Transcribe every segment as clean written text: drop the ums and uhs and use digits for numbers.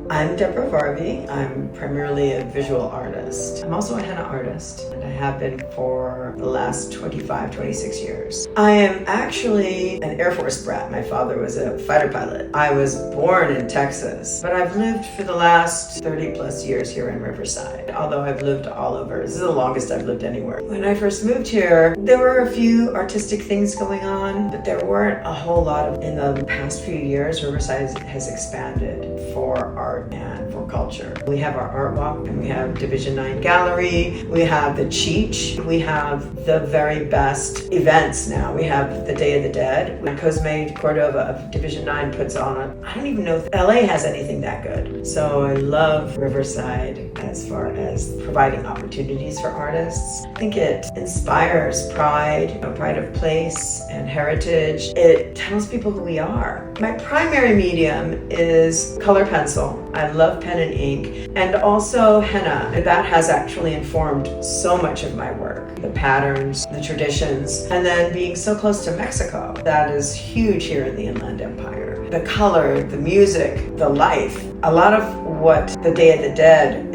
I'm Debra Varvi. I'm primarily a visual artist. I'm also a henna artist, and I have been for the last 25, 26 years. I am actually an Air Force brat. My father was a fighter pilot. I was born in Texas, but I've lived for the last 30 plus years here in Riverside, although I've lived all over. This is the longest I've lived anywhere. When I first moved here, there were a few artistic things going on, but there weren't a whole lot of. In the past few years, Riverside has expanded for art and for culture. We have our art walk, and we have Division 9 Gallery, we have the Cheech, we have the very best events now. We have the Day of the Dead. When Cosme Cordova of Division 9 puts on I don't even know if LA has anything that good. So I love Riverside as far as providing opportunities for artists. I think it inspires pride, pride of place and heritage. It tells people who we are. My primary medium is color pencil. I love pen and ink, and also henna. And that has actually informed so much of my work. The patterns, the traditions, and then being so close to Mexico. That is huge here in the Inland Empire. The color, the music, the life. A lot of what the Day of the Dead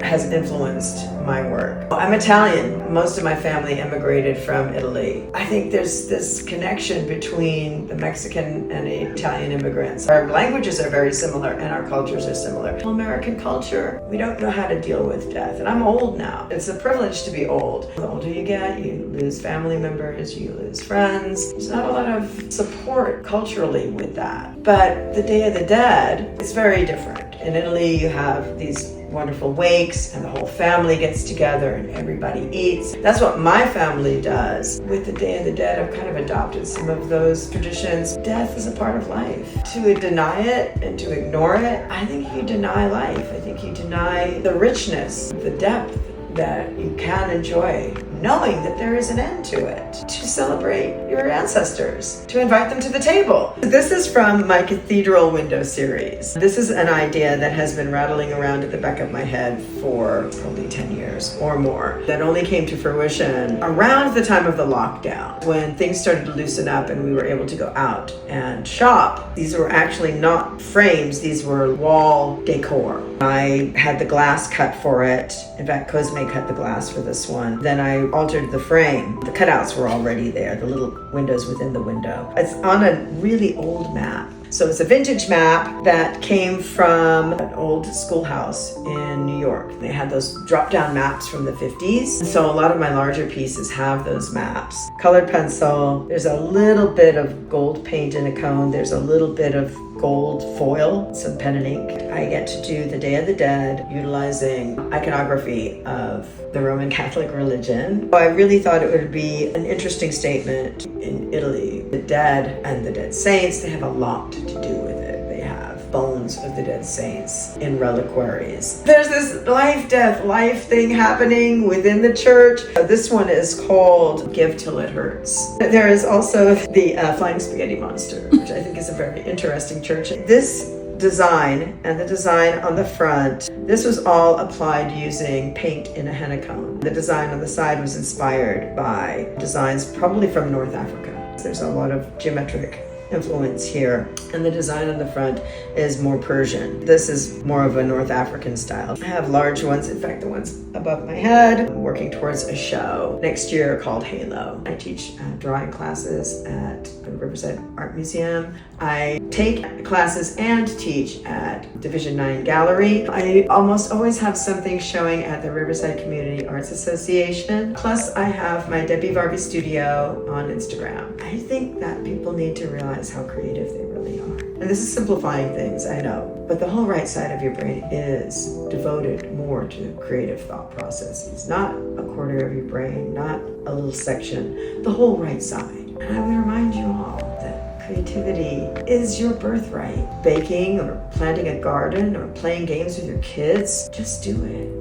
has influenced my work. I'm Italian. Most of my family immigrated from Italy. I think there's this connection between the Mexican and the Italian immigrants. Our languages are very similar and our cultures are similar. American culture, we don't know how to deal with death. And I'm old now. It's a privilege to be old. The older you get, you lose family members, you lose friends. There's not a lot of support culturally with that. But the Day of the Dead is very different. In Italy, you have these wonderful wakes and the whole family gets together and everybody eats. That's what my family does. With the Day of the Dead, I've kind of adopted some of those traditions. Death is a part of life. To deny it and to ignore it, I think you deny life. I think you deny the richness, the depth that you can enjoy, knowing that there is an end to it, to celebrate your ancestors, to invite them to the table. This is from my Cathedral Window series. This is an idea that has been rattling around at the back of my head for probably 10 years or more, that only came to fruition around the time of the lockdown, when things started to loosen up and we were able to go out and shop. These were actually not frames, these were wall decor. I had the glass cut for it. In fact, Cosme cut the glass for this one. Then I altered the frame. The cutouts were already there, the little windows within the window. It's on a really old map. So it's a vintage map that came from an old schoolhouse in New York. They had those drop-down maps from the 50s. So a lot of my larger pieces have those maps. Colored pencil. There's a little bit of gold paint in a cone. There's a little bit of gold foil, some pen and ink. I get to do the Day of the Dead utilizing iconography of the Roman Catholic religion. I really thought it would be an interesting statement. In Italy, the dead and the dead saints, they have a lot to do with it. They have bones of the dead saints in reliquaries. There's this life, death, life thing happening within the church. This one is called Till It Hurts. There is also the Flying Spaghetti Monster, which I think is a very interesting church. This design and the design on the front, this was all applied using paint in a henna cone. The design on the side was inspired by designs probably from North Africa. There's a lot of geometric influence here, and the design on the front is more Persian. This is more of a North African style. I have large ones, in fact the ones above my head. I'm working towards a show next year called Halo. I teach drawing classes at the Riverside Art Museum. I take classes and teach at Division 9 Gallery. I almost always have something showing at the Riverside Community Arts Association. Plus I have my Debra Varvi studio on Instagram. I think that people need to realize how creative they really are. And this is simplifying things, I know, but the whole right side of your brain is devoted more to creative thought processes, not a quarter of your brain, not a little section, the whole right side. And I would remind you all that creativity is your birthright. Baking or planting a garden or playing games with your kids, just do it.